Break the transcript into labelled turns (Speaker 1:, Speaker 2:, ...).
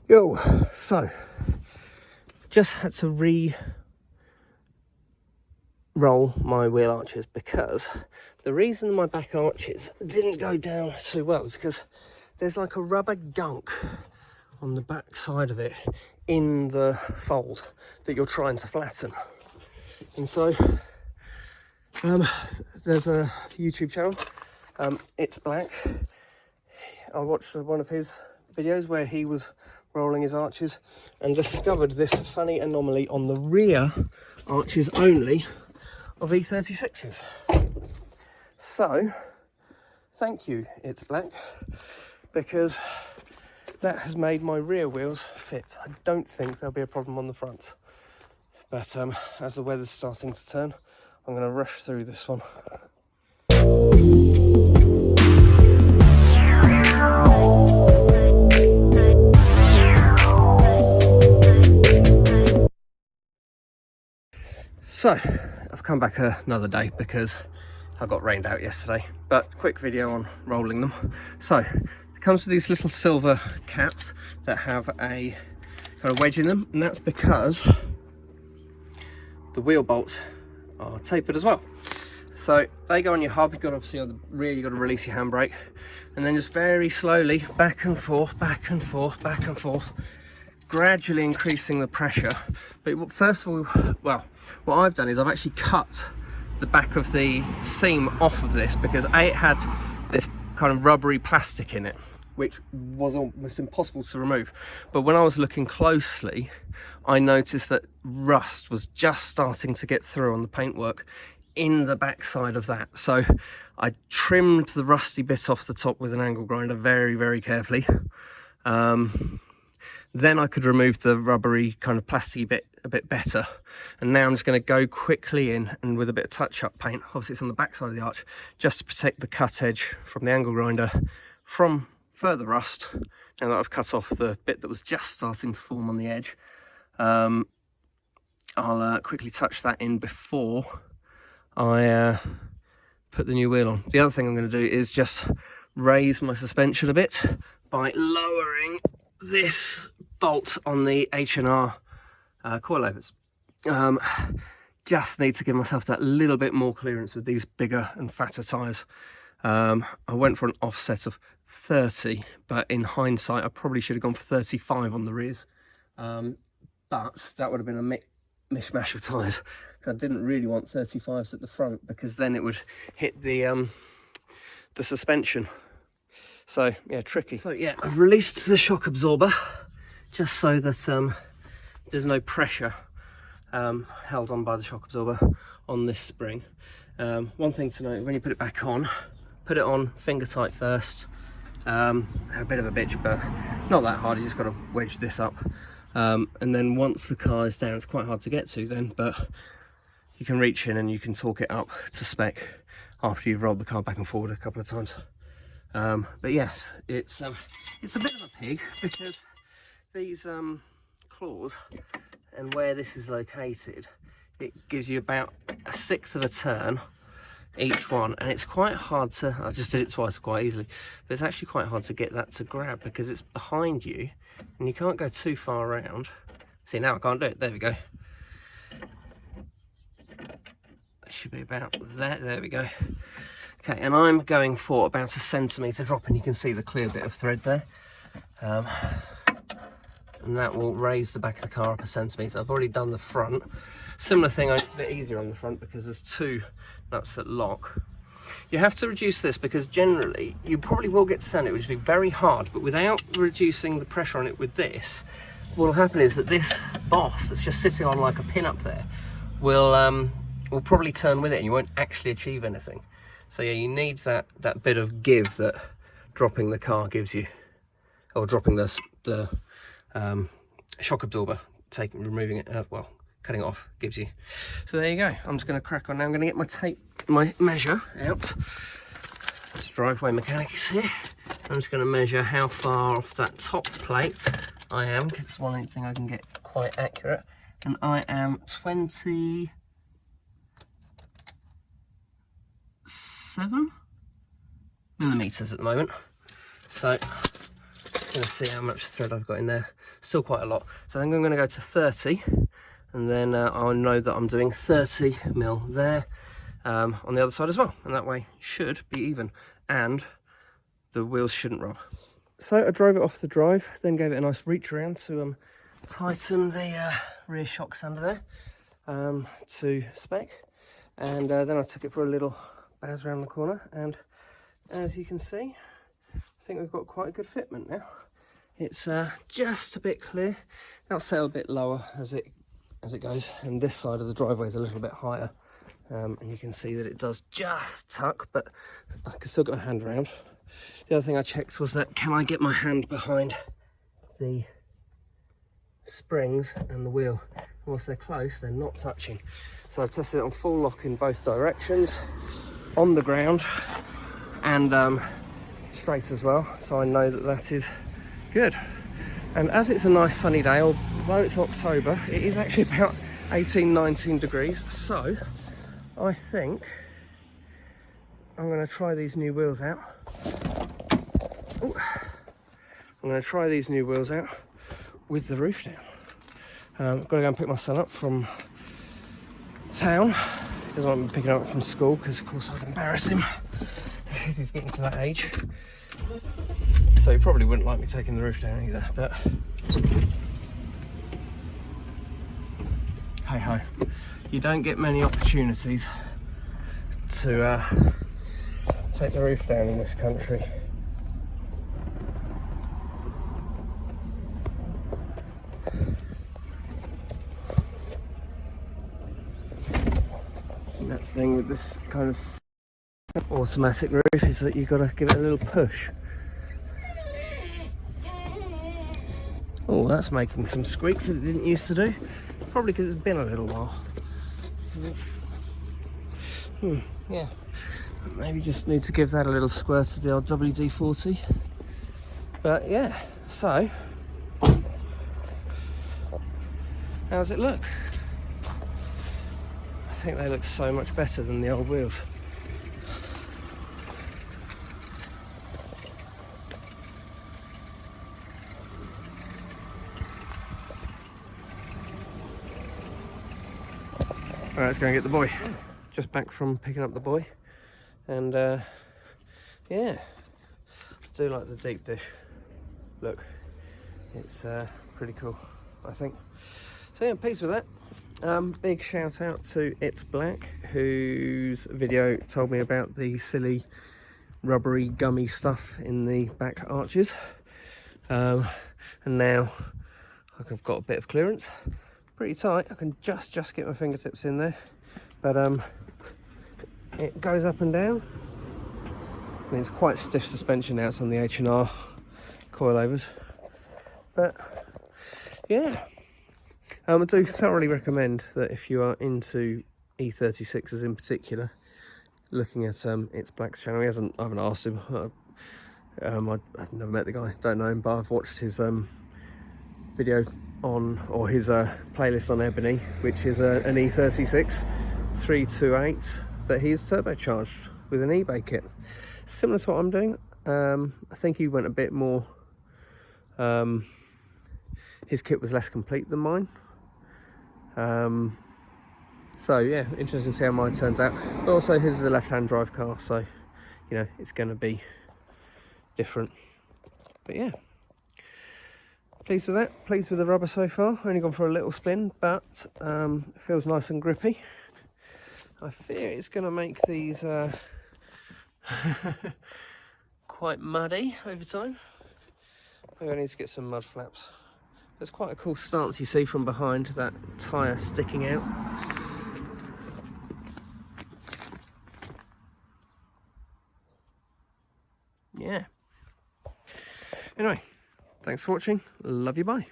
Speaker 1: Yo, so just had to re-roll my wheel arches because the reason my back arches didn't go down too well is because there's like a rubber gunk on the back side of it in the fold that you're trying to flatten. And so there's a YouTube channel, It's Black. I watched one of his videos where he was rolling his arches and discovered this funny anomaly on the rear arches only of E36s. So thank you, It's Black, because that has made my rear wheels fit. I don't think there'll be a problem on the front, but as the weather's starting to turn, I'm going to rush through this one. So I've come back another day because I got rained out yesterday, but quick video on rolling them. So it comes with these little silver caps that have a kind of wedge in them, and that's because the wheel bolts are tapered as well. So they go on your hub. You've got, obviously on the rear, you've got to release your handbrake, and then just very slowly back and forth, back and forth, back and forth, gradually increasing the pressure. But first of all, well, what I've done is I've actually cut the back of the seam off of this because A, it had this kind of rubbery plastic in it, which was almost impossible to remove. But when I was looking closely, I noticed that rust was just starting to get through on the paintwork in the backside of that. So I trimmed the rusty bit off the top with an angle grinder very, very carefully. Then I could remove the rubbery kind of plasticky bit a bit better. And now I'm just going to go quickly in and with a bit of touch-up paint, obviously it's on the back side of the arch, just to protect the cut edge from the angle grinder from further rust. Now that I've cut off the bit that was just starting to form on the edge, I'll quickly touch that in before I put the new wheel on. The other thing I'm going to do is just raise my suspension a bit by lowering this bolt on the H&R coilovers. Just need to give myself that little bit more clearance with these bigger and fatter tyres. I went for an offset of 30, but in hindsight I probably should have gone for 35 on the rears, but that would have been a mishmash of tyres. I didn't really want 35s at the front because then it would hit the suspension. So yeah, tricky. So yeah, I've released the shock absorber just so that there's no pressure held on by the shock absorber on this spring. One thing to note, when you put it back on, put it on finger tight first. A bit of a bitch, but not that hard. You just got to wedge this up, and then once the car is down, it's quite hard to get to then, but you can reach in and you can torque it up to spec after you've rolled the car back and forward a couple of times. But yes, it's a bit of a pig because these claws and where this is located, it gives you about 1/6 of a turn each one, and it's quite hard to, I just did it twice quite easily, but it's actually quite hard to get that to grab because it's behind you and you can't go too far around. See, now I can't do it. There we go. It should be about there we go. Okay, and I'm going for about 1 centimetre drop, and you can see the clear bit of thread there, and that will raise the back of the car up 1 centimetre. I've already done the front. Similar thing, it's a bit easier on the front because there's 2 nuts that lock. You have to reduce this because generally you probably will get sand, which will be very hard, but without reducing the pressure on it with this, what will happen is that this boss that's just sitting on like a pin up there will probably turn with it and you won't actually achieve anything. So yeah, you need that bit of give that dropping the car gives you, or dropping the shock absorber, removing it, well, cutting it off gives you. So there you go. I'm just going to crack on now. I'm going to get my measure out. This driveway mechanic is here. I'm just going to measure how far off that top plate I am, because it's one thing I can get quite accurate. And I am 27 millimeters at the moment. So going to see how much thread I've got in there. Still quite a lot. So I'm going to go to 30, and then I'll know that I'm doing 30 mil there on the other side as well, and that way should be even, and the wheels shouldn't rub. So I drove it off the drive, then gave it a nice reach around to tighten the rear shocks under there to spec, and then I took it for a little baz around the corner, and as you can see, I think we've got quite a good fitment now. It's just a bit clear. That'll sail a bit lower as it goes, and this side of the driveway is a little bit higher, and you can see that it does just tuck, but I can still get my hand around. The other thing I checked was that, can I get my hand behind the springs and the wheel? And once they're close, they're not touching. So I tested it on full lock in both directions, on the ground, and straight as well, so I know that that is good. And as it's a nice sunny day, although it's October, it is actually about 18-19 degrees, so I think I'm going to try these new wheels out. Ooh. I'm going to try these new wheels out with the roof down. I've got to go and pick my son up from town. He doesn't want me picking him up from school because of course I'd embarrass him because he's getting to that age. So he probably wouldn't like me taking the roof down either, but hey ho, you don't get many opportunities to take the roof down in this country. And that's the thing with this kind of automatic roof, is that you've got to give it a little push. Oh, that's making some squeaks that it didn't used to do. Probably because it's been a little while. Yeah. Maybe just need to give that a little squirt of the old WD-40. But yeah, so how's it look? I think they look so much better than the old wheels. Alright, let's go and get the boy. Just back from picking up the boy, and yeah, I do like the deep dish look. It's pretty cool, I think. So yeah, pleased with that. Big shout out to It's Black, whose video told me about the silly rubbery gummy stuff in the back arches, and now I've got a bit of clearance. Pretty tight. I can just get my fingertips in there, but it goes up and down. I mean, it's quite stiff suspension now. It's on the H&R coilovers, but yeah, I do thoroughly recommend that if you are into E36s in particular, looking at It's Black's channel. I haven't asked him. I've never met the guy, don't know him, but I've watched his video on, or his playlist on Ebony, which is an E36 328 that he's turbocharged with an eBay kit, similar to what I'm doing. I think he went a bit more, his kit was less complete than mine, so yeah, interesting to see how mine turns out. But also his is a left-hand drive car, so you know it's going to be different. But yeah, pleased with that. Pleased with the rubber so far. Only gone for a little spin, but it feels nice and grippy. I fear it's going to make these quite muddy over time. Maybe I need to get some mud flaps. There's quite a cool stance you see from behind, that tyre sticking out. Yeah. Anyway, thanks for watching. Love you, bye.